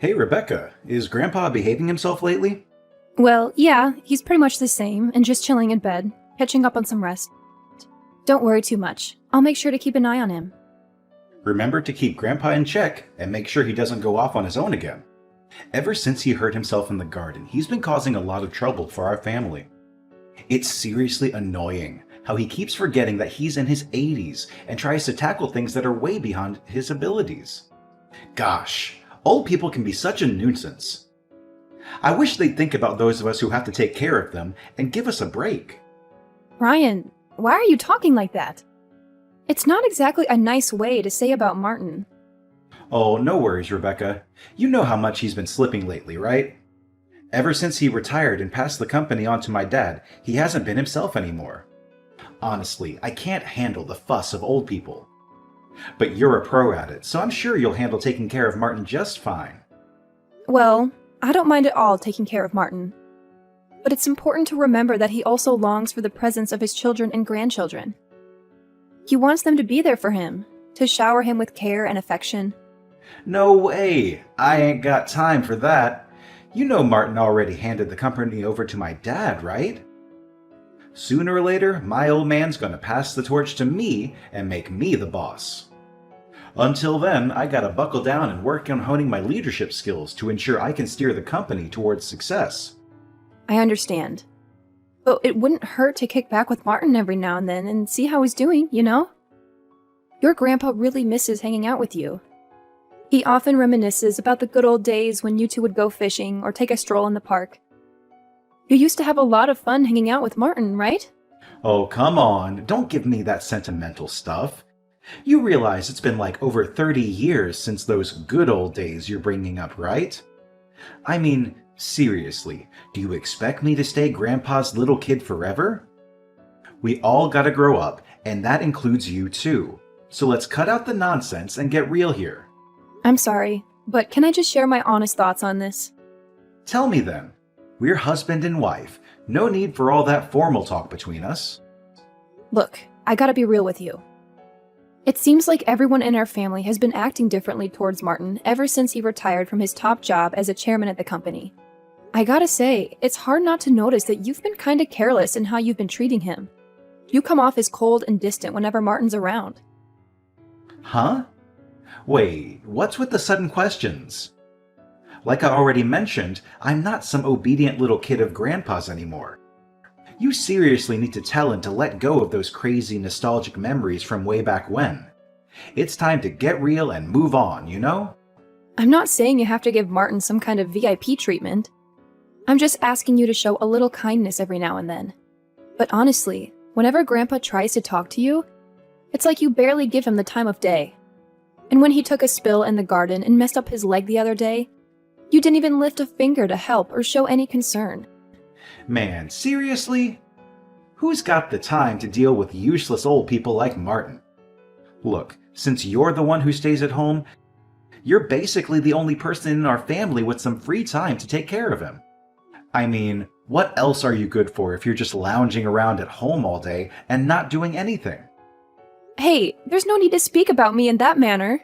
Hey, Rebecca, is Grandpa behaving himself lately? Well, yeah, he's pretty much the same and just chilling in bed, catching up on some rest. Don't worry too much. I'll make sure to keep an eye on him. Remember to keep Grandpa in check and make sure he doesn't go off on his own again. Ever since he hurt himself in the garden, he's been causing a lot of trouble for our family. It's seriously annoying how he keeps forgetting that he's in his 80s and tries to tackle things that are way beyond his abilities. Gosh, old people can be such a nuisance. I wish they'd think about those of us who have to take care of them and give us a break. Ryan, why are you talking like that? It's not exactly a nice way to say about Martin. Oh, no worries, Rebecca. You know how much he's been slipping lately, right? Ever since he retired and passed the company on to my dad, he hasn't been himself anymore. Honestly, I can't handle the fuss of old people. But you're a pro at it, so I'm sure you'll handle taking care of Martin just fine. Well, I don't mind at all taking care of Martin. But it's important to remember that he also longs for the presence of his children and grandchildren. He wants them to be there for him, to shower him with care and affection. No way! I ain't got time for that. You know Martin already handed the company over to my dad, right? Sooner or later, my old man's gonna pass the torch to me and make me the boss. Until then, I gotta buckle down and work on honing my leadership skills to ensure I can steer the company towards success. I understand. But it wouldn't hurt to kick back with Martin every now and then and see how he's doing, you know? Your grandpa really misses hanging out with you. He often reminisces about the good old days when you two would go fishing or take a stroll in the park. You used to have a lot of fun hanging out with Martin, right? Oh, come on, don't give me that sentimental stuff. You realize it's been like over 30 years since those good old days you're bringing up, right? I mean, seriously, do you expect me to stay Grandpa's little kid forever? We all gotta grow up, and that includes you too. So let's cut out the nonsense and get real here. I'm sorry, but can I just share my honest thoughts on this? Tell me then. We're husband and wife. No need for all that formal talk between us. Look, I gotta be real with you. It seems like everyone in our family has been acting differently towards Martin ever since he retired from his top job as a chairman at the company. I gotta say, it's hard not to notice that you've been kinda careless in how you've been treating him. You come off as cold and distant whenever Martin's around. Huh? Wait, what's with the sudden questions? Like I already mentioned, I'm not some obedient little kid of Grandpa's anymore. You seriously need to tell him to let go of those crazy nostalgic memories from way back when. It's time to get real and move on, you know? I'm not saying you have to give Martin some kind of VIP treatment. I'm just asking you to show a little kindness every now and then. But honestly, whenever Grandpa tries to talk to you, it's like you barely give him the time of day. And when he took a spill in the garden and messed up his leg the other day, you didn't even lift a finger to help or show any concern. Man, seriously? Who's got the time to deal with useless old people like Martin? Look, since you're the one who stays at home, you're basically the only person in our family with some free time to take care of him. I mean, what else are you good for if you're just lounging around at home all day and not doing anything? Hey, there's no need to speak about me in that manner.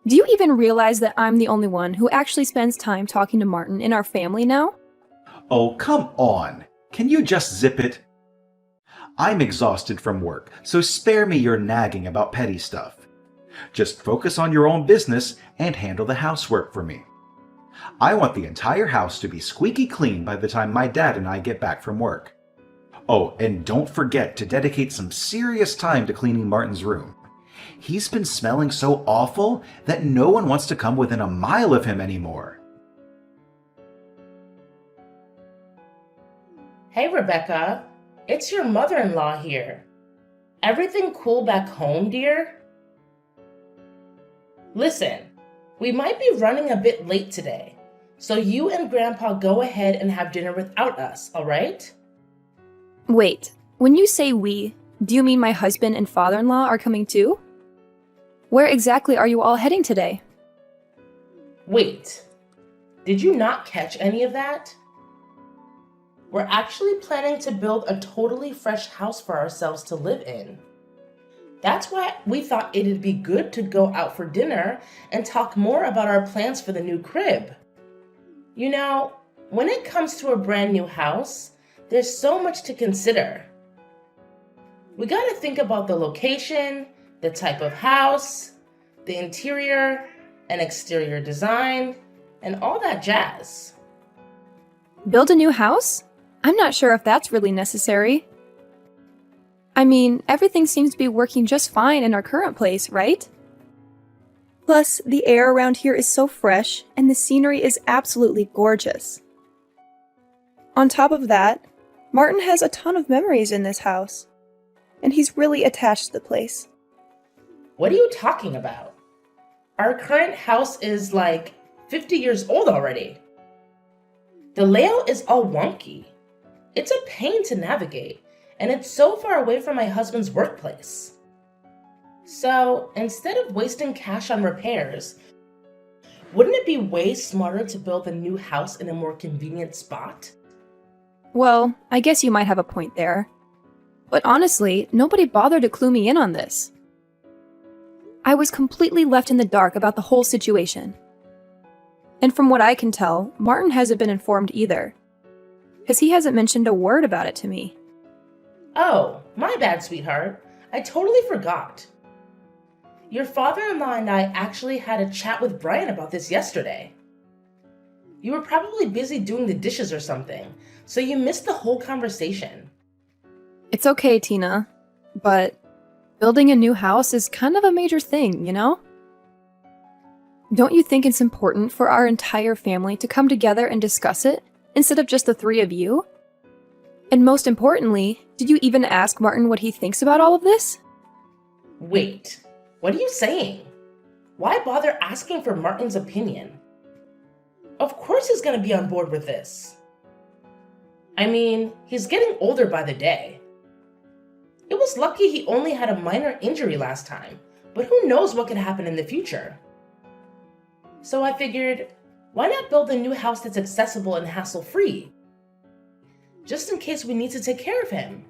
Do you even realize that I'm the only one who actually spends time talking to Martin in our family now? Oh, come on! Can you just zip it? I'm exhausted from work, so spare me your nagging about petty stuff. Just focus on your own business and handle the housework for me. I want the entire house to be squeaky clean by the time my dad and I get back from work. Oh, and don't forget to dedicate some serious time to cleaning Martin's room. He's been smelling so awful that no one wants to come within a mile of him anymore. Hey, Rebecca. It's your mother-in-law here. Everything cool back home, dear? Listen, we might be running a bit late today, so you and Grandpa go ahead and have dinner without us, all right? Wait, when you say we, do you mean my husband and father-in-law are coming too? Where exactly are you all heading today? Wait, did you not catch any of that? We're actually planning to build a totally fresh house for ourselves to live in. That's why we thought it'd be good to go out for dinner and talk more about our plans for the new crib. You know, when it comes to a brand new house, there's so much to consider. We gotta think about the location, the type of house, the interior and exterior design, and all that jazz. Build a new house? I'm not sure if that's really necessary. I mean, everything seems to be working just fine in our current place, right? Plus, the air around here is so fresh, and the scenery is absolutely gorgeous. On top of that, Martin has a ton of memories in this house, and he's really attached to the place. What are you talking about? Our current house is like 50 years old already. The layout is all wonky. It's a pain to navigate, and it's so far away from my husband's workplace. So, instead of wasting cash on repairs, wouldn't it be way smarter to build a new house in a more convenient spot? Well, I guess you might have a point there. But honestly, nobody bothered to clue me in on this. I was completely left in the dark about the whole situation. And from what I can tell, Martin hasn't been informed either, because he hasn't mentioned a word about it to me. Oh, my bad, sweetheart. I totally forgot. Your father-in-law and I actually had a chat with Brian about this yesterday. You were probably busy doing the dishes or something, so you missed the whole conversation. It's okay, Tina, but building a new house is kind of a major thing, you know? Don't you think it's important for our entire family to come together and discuss it, instead of just the three of you? And most importantly, did you even ask Martin what he thinks about all of this? Wait, what are you saying? Why bother asking for Martin's opinion? Of course he's going to be on board with this. I mean, he's getting older by the day. It was lucky he only had a minor injury last time, but who knows what could happen in the future. So I figured, why not build a new house that's accessible and hassle-free? Just in case we need to take care of him.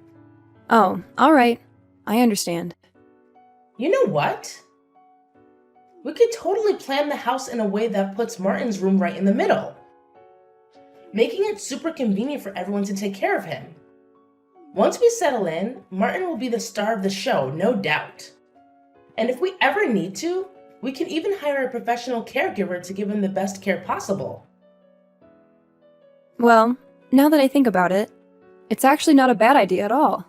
Oh, alright. I understand. You know what? We could totally plan the house in a way that puts Martin's room right in the middle, making it super convenient for everyone to take care of him. Once we settle in, Martin will be the star of the show, no doubt. And if we ever need to, we can even hire a professional caregiver to give him the best care possible. Well, now that I think about it, it's actually not a bad idea at all.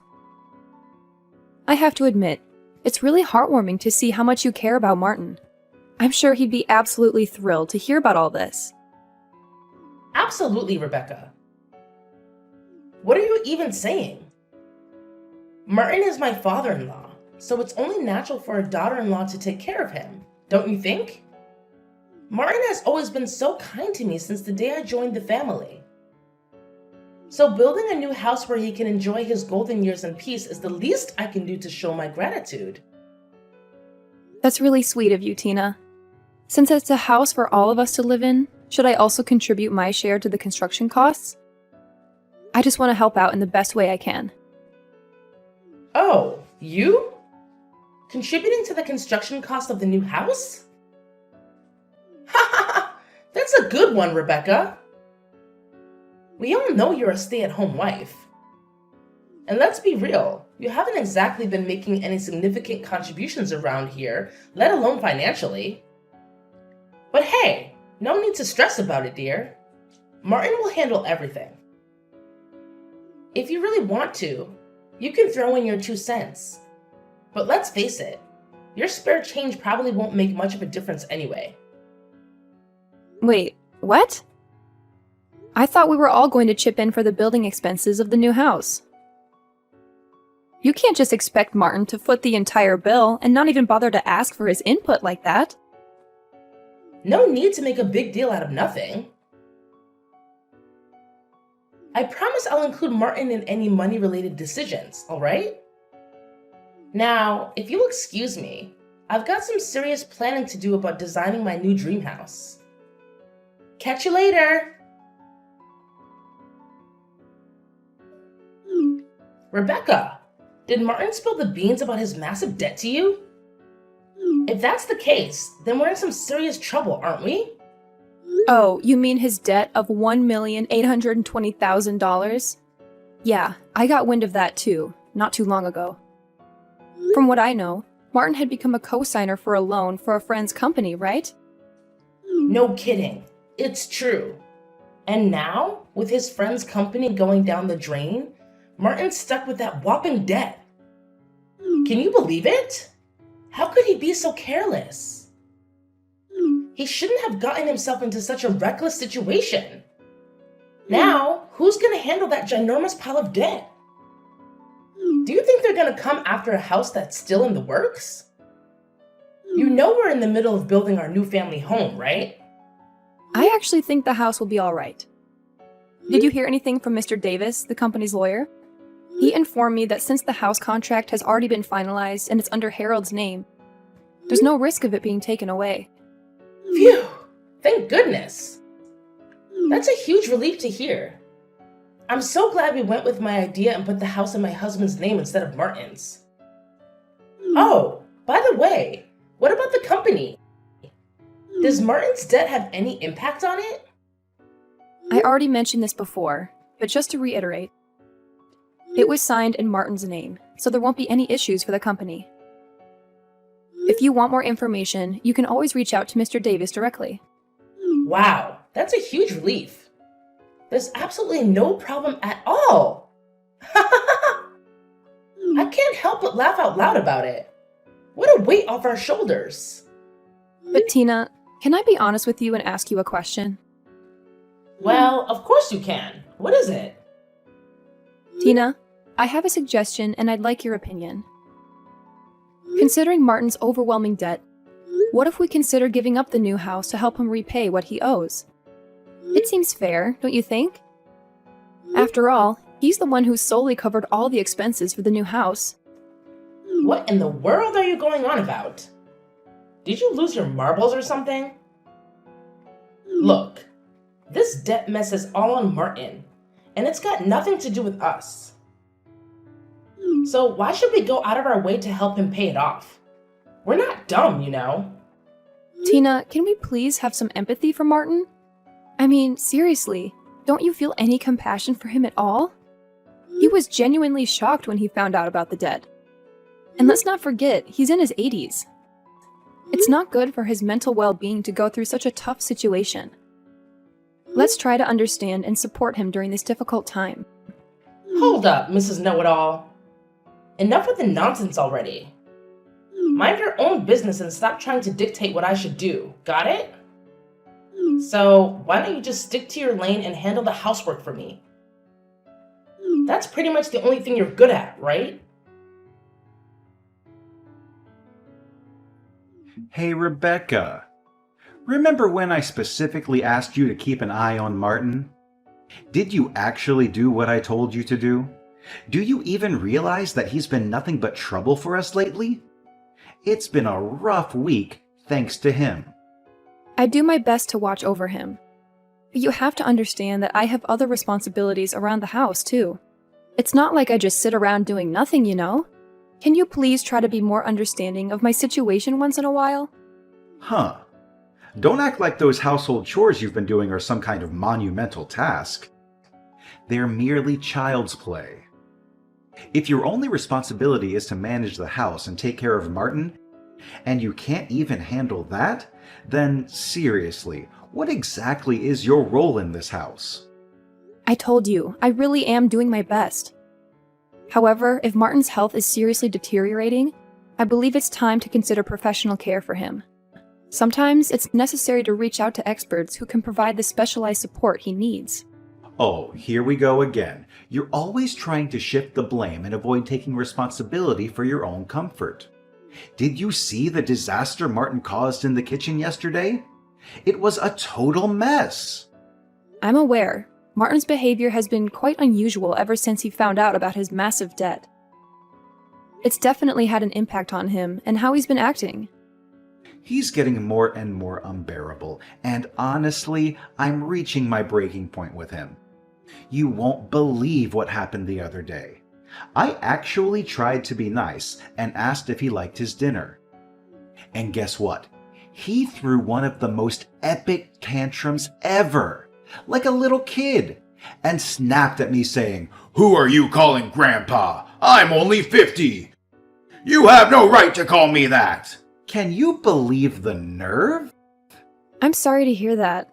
I have to admit, it's really heartwarming to see how much you care about Martin. I'm sure he'd be absolutely thrilled to hear about all this. Absolutely, Rebecca. What are you even saying? Martin is my father-in-law, so it's only natural for a daughter-in-law to take care of him, don't you think? Martin has always been so kind to me since the day I joined the family. So building a new house where he can enjoy his golden years in peace is the least I can do to show my gratitude. That's really sweet of you, Tina. Since it's a house for all of us to live in, should I also contribute my share to the construction costs? I just want to help out in the best way I can. Oh, you? Contributing to the construction cost of the new house? Ha ha ha! That's a good one, Rebecca. We all know you're a stay-at-home wife. And let's be real, you haven't exactly been making any significant contributions around here, let alone financially. But hey, no need to stress about it, dear. Martin will handle everything. If you really want to, you can throw in your 2 cents. But let's face it, your spare change probably won't make much of a difference anyway. Wait, what? I thought we were all going to chip in for the building expenses of the new house. You can't just expect Martin to foot the entire bill and not even bother to ask for his input like that. No need to make a big deal out of nothing. I promise I'll include Martin in any money-related decisions, alright? Now, if you'll excuse me, I've got some serious planning to do about designing my new dream house. Catch you later! Rebecca, did Martin spill the beans about his massive debt to you? If that's the case, then we're in some serious trouble, aren't we? Oh, you mean his debt of $1,820,000? Yeah, I got wind of that too, not too long ago. From what I know, Martin had become a co-signer for a loan for a friend's company, right? No kidding. It's true. And now, with his friend's company going down the drain, Martin's stuck with that whopping debt. Can you believe it? How could he be so careless? He shouldn't have gotten himself into such a reckless situation. Now, who's gonna handle that ginormous pile of debt? Do you think they're gonna come after a house that's still in the works? You know we're in the middle of building our new family home, right? I actually think the house will be all right. Did you hear anything from Mr. Davis, the company's lawyer? He informed me that since the house contract has already been finalized and it's under Harold's name, there's no risk of it being taken away. Phew! Thank goodness! That's a huge relief to hear. I'm so glad we went with my idea and put the house in my husband's name instead of Martin's. Oh, by the way, what about the company? Does Martin's debt have any impact on it? I already mentioned this before, but just to reiterate, it was signed in Martin's name, so there won't be any issues for the company. If you want more information, you can always reach out to Mr. Davis directly. Wow, that's a huge relief. There's absolutely no problem at all. I can't help but laugh out loud about it. What a weight off our shoulders. But Tina, can I be honest with you and ask you a question? Well, of course you can. What is it? Tina, I have a suggestion and I'd like your opinion. Considering Martin's overwhelming debt, what if we consider giving up the new house to help him repay what he owes? It seems fair, don't you think? After all, he's the one who solely covered all the expenses for the new house. What in the world are you going on about? Did you lose your marbles or something? Look, this debt mess is all on Martin, and it's got nothing to do with us. So why should we go out of our way to help him pay it off? We're not dumb, you know. Tina, can we please have some empathy for Martin? I mean, seriously, don't you feel any compassion for him at all? He was genuinely shocked when he found out about the debt. And let's not forget, he's in his 80s. It's not good for his mental well-being to go through such a tough situation. Let's try to understand and support him during this difficult time. Hold up, Mrs. Know-It-All. Enough with the nonsense already. Mind your own business and stop trying to dictate what I should do. Got it? So, why don't you just stick to your lane and handle the housework for me? That's pretty much the only thing you're good at, right? Hey, Rebecca. Remember when I specifically asked you to keep an eye on Martin? Did you actually do what I told you to do? Do you even realize that he's been nothing but trouble for us lately? It's been a rough week thanks to him. I do my best to watch over him. But you have to understand that I have other responsibilities around the house, too. It's not like I just sit around doing nothing, you know? Can you please try to be more understanding of my situation once in a while? Huh. Don't act like those household chores you've been doing are some kind of monumental task. They're merely child's play. If your only responsibility is to manage the house and take care of Martin, and you can't even handle that, then seriously, what exactly is your role in this house? I told you, I really am doing my best. However, if Martin's health is seriously deteriorating, I believe it's time to consider professional care for him. Sometimes it's necessary to reach out to experts who can provide the specialized support he needs. Oh, here we go again. You're always trying to shift the blame and avoid taking responsibility for your own comfort. Did you see the disaster Martin caused in the kitchen yesterday? It was a total mess. I'm aware. Martin's behavior has been quite unusual ever since he found out about his massive debt. It's definitely had an impact on him and how he's been acting. He's getting more and more unbearable, and honestly, I'm reaching my breaking point with him. You won't believe what happened the other day. I actually tried to be nice and asked if he liked his dinner. And guess what? He threw one of the most epic tantrums ever, like a little kid, and snapped at me saying, "Who are you calling Grandpa? I'm only 50. You have no right to call me that." Can you believe the nerve? I'm sorry to hear that.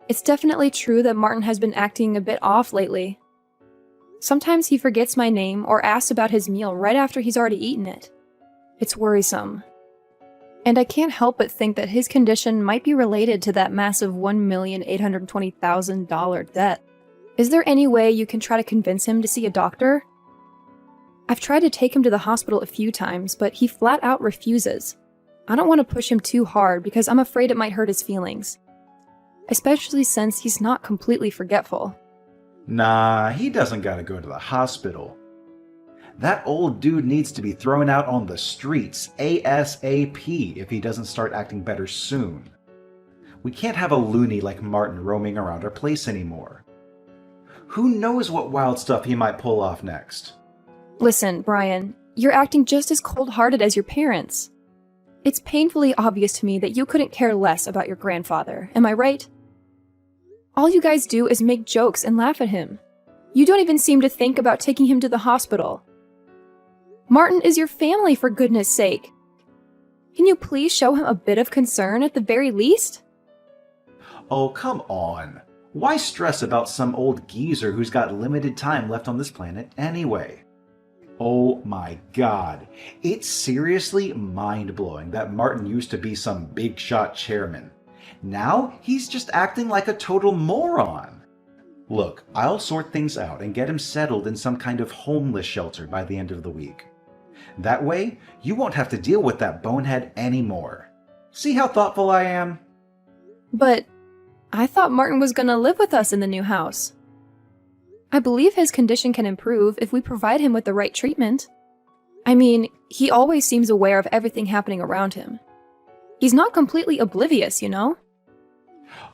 It's definitely true that Martin has been acting a bit off lately. Sometimes he forgets my name or asks about his meal right after he's already eaten it. It's worrisome. And I can't help but think that his condition might be related to that massive $1,820,000 debt. Is there any way you can try to convince him to see a doctor? I've tried to take him to the hospital a few times, but he flat out refuses. I don't want to push him too hard because I'm afraid it might hurt his feelings. Especially since he's not completely forgetful. Nah, he doesn't gotta go to the hospital. That old dude needs to be thrown out on the streets ASAP if he doesn't start acting better soon. We can't have a loony like Martin roaming around our place anymore. Who knows what wild stuff he might pull off next? Listen, Brian, you're acting just as cold-hearted as your parents. It's painfully obvious to me that you couldn't care less about your grandfather, am I right? All you guys do is make jokes and laugh at him. You don't even seem to think about taking him to the hospital. Martin is your family, for goodness sake. Can you please show him a bit of concern at the very least? Oh, come on. Why stress about some old geezer who's got limited time left on this planet anyway? Oh my god. It's seriously mind-blowing that Martin used to be some big-shot chairman. Now he's just acting like a total moron. Look, I'll sort things out and get him settled in some kind of homeless shelter by the end of the week. That way, you won't have to deal with that bonehead anymore. See how thoughtful I am? But I thought Martin was gonna live with us in the new house. I believe his condition can improve if we provide him with the right treatment. I mean, he always seems aware of everything happening around him. He's not completely oblivious, you know?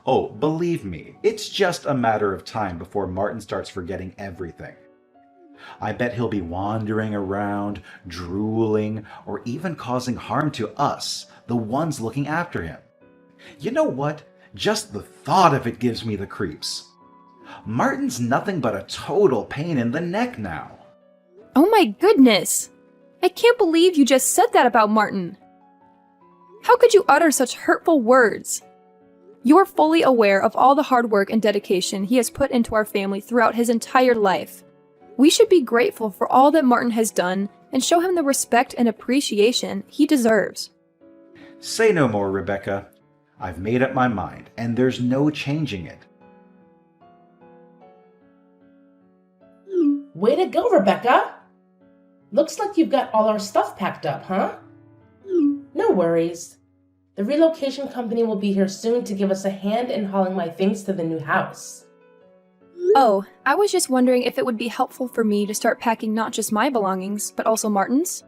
Oh, believe me, it's just a matter of time before Martin starts forgetting everything. I bet he'll be wandering around, drooling, or even causing harm to us, the ones looking after him. You know what? Just the thought of it gives me the creeps. Martin's nothing but a total pain in the neck now. Oh my goodness! I can't believe you just said that about Martin! How could you utter such hurtful words? You're fully aware of all the hard work and dedication he has put into our family throughout his entire life. We should be grateful for all that Martin has done and show him the respect and appreciation he deserves. Say no more, Rebecca. I've made up my mind, and there's no changing it. Way to go, Rebecca! Looks like you've got all our stuff packed up, huh? No worries. The relocation company will be here soon to give us a hand in hauling my things to the new house. Oh, I was just wondering if it would be helpful for me to start packing not just my belongings, but also Martin's?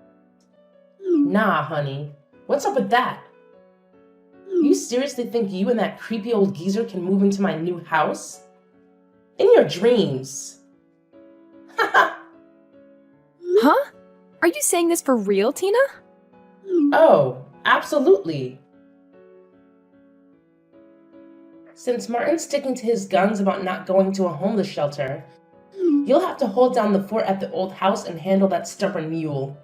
Nah, honey. What's up with that? You seriously think you and that creepy old geezer can move into my new house? In your dreams. Huh? Are you saying this for real, Tina? Oh, absolutely. Since Martin's sticking to his guns about not going to a homeless shelter, you'll have to hold down the fort at the old house and handle that stubborn mule.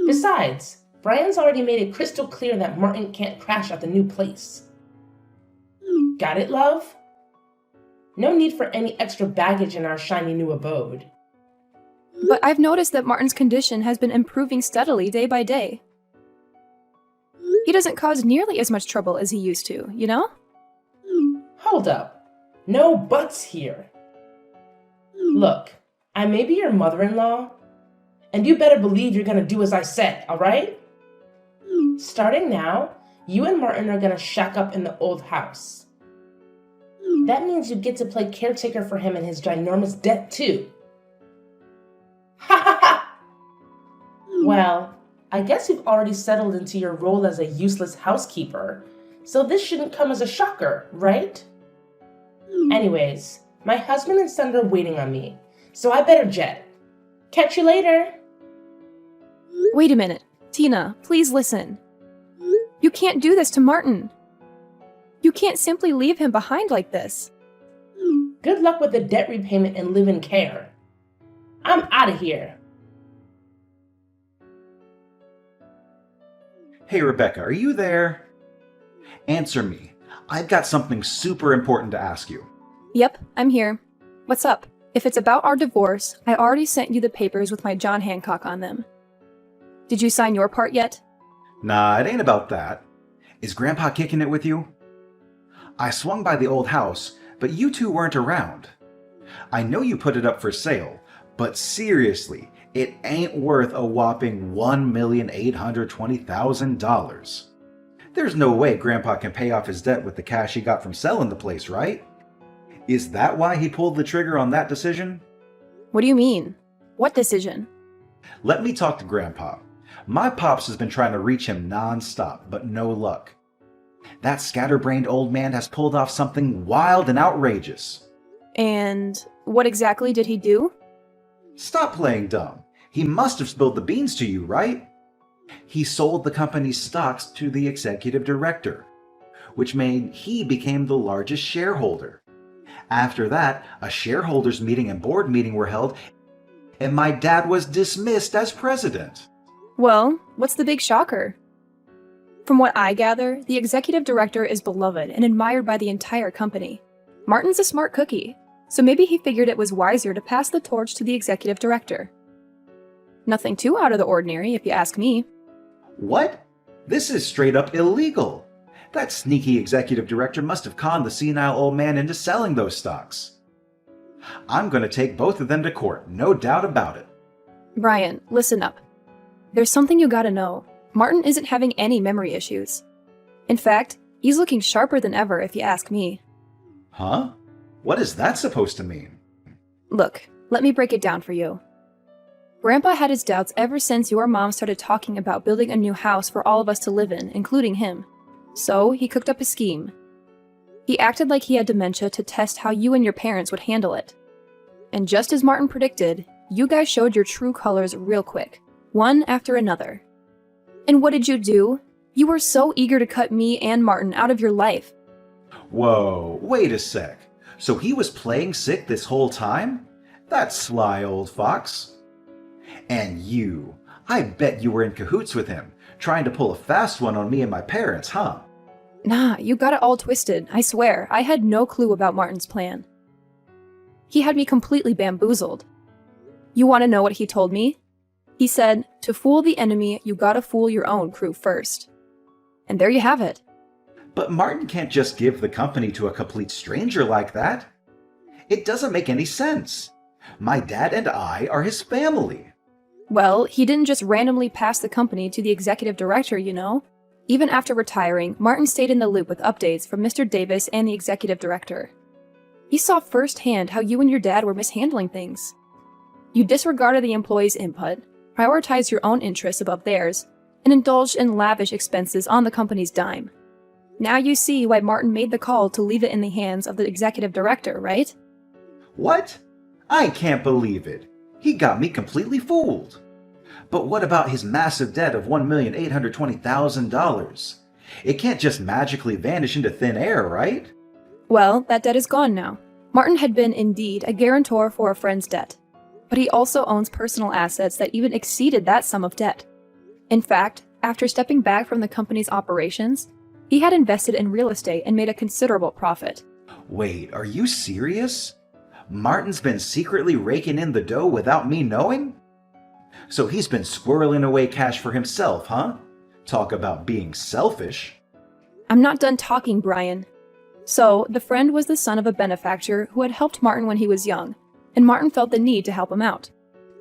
Besides, Brian's already made it crystal clear that Martin can't crash at the new place. Got it, love? No need for any extra baggage in our shiny new abode. But I've noticed that Martin's condition has been improving steadily day by day. He doesn't cause nearly as much trouble as he used to, you know? Hold up. No buts here. Look, I may be your mother-in-law, and you better believe you're gonna do as I said, alright? Starting now, you and Martin are gonna shack up in the old house. That means you get to play caretaker for him and his ginormous debt, too. Ha ha ha! Well, I guess you've already settled into your role as a useless housekeeper, so this shouldn't come as a shocker, right? Anyways, my husband and son are waiting on me, so I better jet. Catch you later! Wait a minute. Tina, please listen. You can't do this to Martin. You can't simply leave him behind like this. Good luck with the debt repayment and live in care. I'm out of here. Hey, Rebecca, are you there? Answer me. I've got something super important to ask you. Yep, I'm here. What's up? If it's about our divorce, I already sent you the papers with my John Hancock on them. Did you sign your part yet? Nah, it ain't about that. Is Grandpa kicking it with you? I swung by the old house, but you two weren't around. I know you put it up for sale, but seriously, it ain't worth a whopping $1,820,000. There's no way Grandpa can pay off his debt with the cash he got from selling the place, right? Is that why he pulled the trigger on that decision? What do you mean? What decision? Let me talk to Grandpa. My pops has been trying to reach him non-stop, but no luck. That scatterbrained old man has pulled off something wild and outrageous. And what exactly did he do? Stop playing dumb. He must have spilled the beans to you, right? He sold the company's stocks to the executive director, which made he became the largest shareholder. After that, a shareholders meeting and board meeting were held, and my dad was dismissed as president. Well, what's the big shocker? From what I gather, the executive director is beloved and admired by the entire company. Martin's a smart cookie, so maybe he figured it was wiser to pass the torch to the executive director. Nothing too out of the ordinary, if you ask me. What? This is straight up illegal. That sneaky executive director must have conned the senile old man into selling those stocks. I'm going to take both of them to court, no doubt about it. Brian, listen up. There's something you gotta know. Martin isn't having any memory issues. In fact, he's looking sharper than ever, if you ask me. Huh? What is that supposed to mean? Look, let me break it down for you. Grandpa had his doubts ever since your mom started talking about building a new house for all of us to live in, including him. So, he cooked up a scheme. He acted like he had dementia to test how you and your parents would handle it. And just as Martin predicted, you guys showed your true colors real quick, one after another. And what did you do? You were so eager to cut me and Martin out of your life. Whoa, wait a sec. So he was playing sick this whole time? That sly old fox. And you, I bet you were in cahoots with him, trying to pull a fast one on me and my parents, huh? Nah, you got it all twisted, I swear. I had no clue about Martin's plan. He had me completely bamboozled. You want to know what he told me? He said, to fool the enemy, you gotta fool your own crew first. And there you have it. But Martin can't just give the company to a complete stranger like that. It doesn't make any sense. My dad and I are his family. Well, he didn't just randomly pass the company to the executive director, you know. Even after retiring, Martin stayed in the loop with updates from Mr. Davis and the executive director. He saw firsthand how you and your dad were mishandling things. You disregarded the employees' input, prioritized your own interests above theirs, and indulged in lavish expenses on the company's dime. Now you see why Martin made the call to leave it in the hands of the executive director, right? What? I can't believe it. He got me completely fooled. But what about his massive debt of $1,820,000? It can't just magically vanish into thin air, right? Well, that debt is gone now. Martin had been indeed a guarantor for a friend's debt, but he also owns personal assets that even exceeded that sum of debt. In fact, after stepping back from the company's operations, he had invested in real estate and made a considerable profit. Wait, are you serious? Martin's been secretly raking in the dough without me knowing? So he's been squirreling away cash for himself, huh? Talk about being selfish. I'm not done talking, Brian. So, the friend was the son of a benefactor who had helped Martin when he was young, and Martin felt the need to help him out.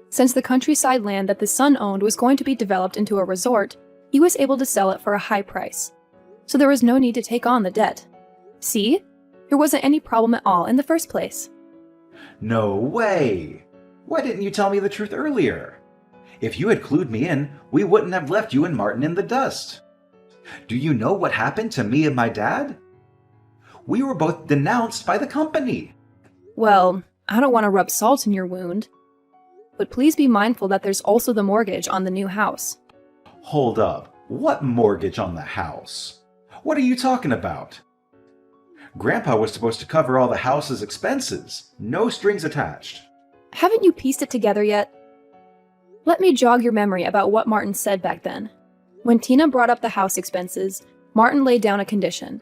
Since the countryside land that the son owned was going to be developed into a resort, he was able to sell it for a high price. So there was no need to take on the debt. See? There wasn't any problem at all in the first place. No way! Why didn't you tell me the truth earlier? If you had clued me in, we wouldn't have left you and Martin in the dust. Do you know what happened to me and my dad? We were both denounced by the company. Well, I don't want to rub salt in your wound. But please be mindful that there's also the mortgage on the new house. Hold up. What mortgage on the house? What are you talking about? Grandpa was supposed to cover all the house's expenses. No strings attached. Haven't you pieced it together yet? Let me jog your memory about what Martin said back then. When Tina brought up the house expenses, Martin laid down a condition.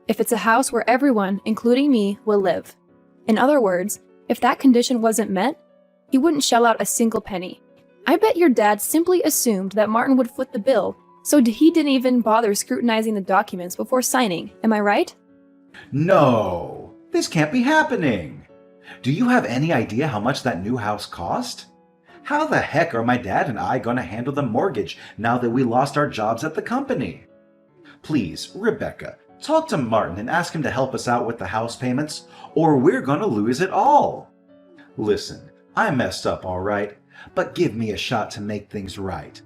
If it's a house where everyone, including me, will live. In other words, if that condition wasn't met, he wouldn't shell out a single penny. I bet your dad simply assumed that Martin would foot the bill, so he didn't even bother scrutinizing the documents before signing. Am I right? No, this can't be happening. Do you have any idea how much that new house cost? How the heck are my dad and I going to handle the mortgage now that we lost our jobs at the company? Please, Rebecca, talk to Martin and ask him to help us out with the house payments, or we're going to lose it all. Listen, I messed up, all right, but give me a shot to make things right.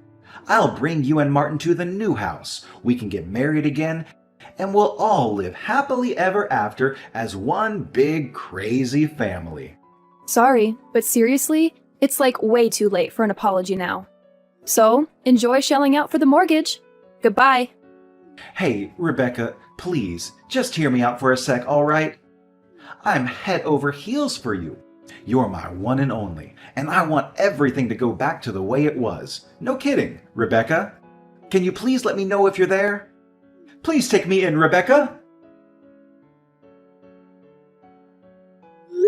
I'll bring you and Martin to the new house. We can get married again, and we'll all live happily ever after as one big crazy family. Sorry, but seriously, it's like way too late for an apology now. So, enjoy shelling out for the mortgage. Goodbye. Hey, Rebecca, please, just hear me out for a sec, all right? I'm head over heels for you. You're my one and only, and I want everything to go back to the way it was. No kidding, Rebecca. Can you please let me know if you're there? Please take me in, Rebecca.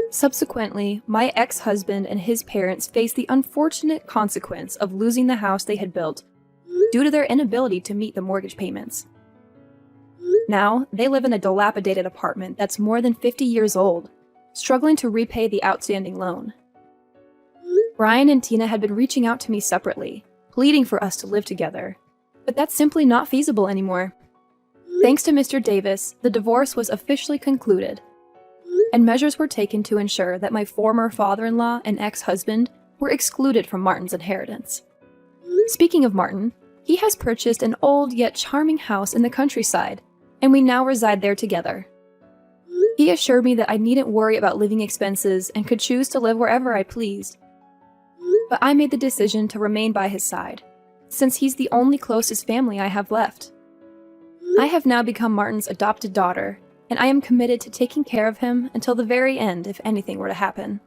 Subsequently, my ex-husband and his parents faced the unfortunate consequence of losing the house they had built due to their inability to meet the mortgage payments. Now, they live in a dilapidated apartment that's more than 50 years old, struggling to repay the outstanding loan. Brian and Tina had been reaching out to me separately, pleading for us to live together, but that's simply not feasible anymore. Thanks to Mr. Davis, the divorce was officially concluded, and measures were taken to ensure that my former father-in-law and ex-husband were excluded from Martin's inheritance. Speaking of Martin, he has purchased an old yet charming house in the countryside, and we now reside there together. He assured me that I needn't worry about living expenses and could choose to live wherever I pleased. But I made the decision to remain by his side, since he's the only closest family I have left. I have now become Martin's adopted daughter, and I am committed to taking care of him until the very end if anything were to happen.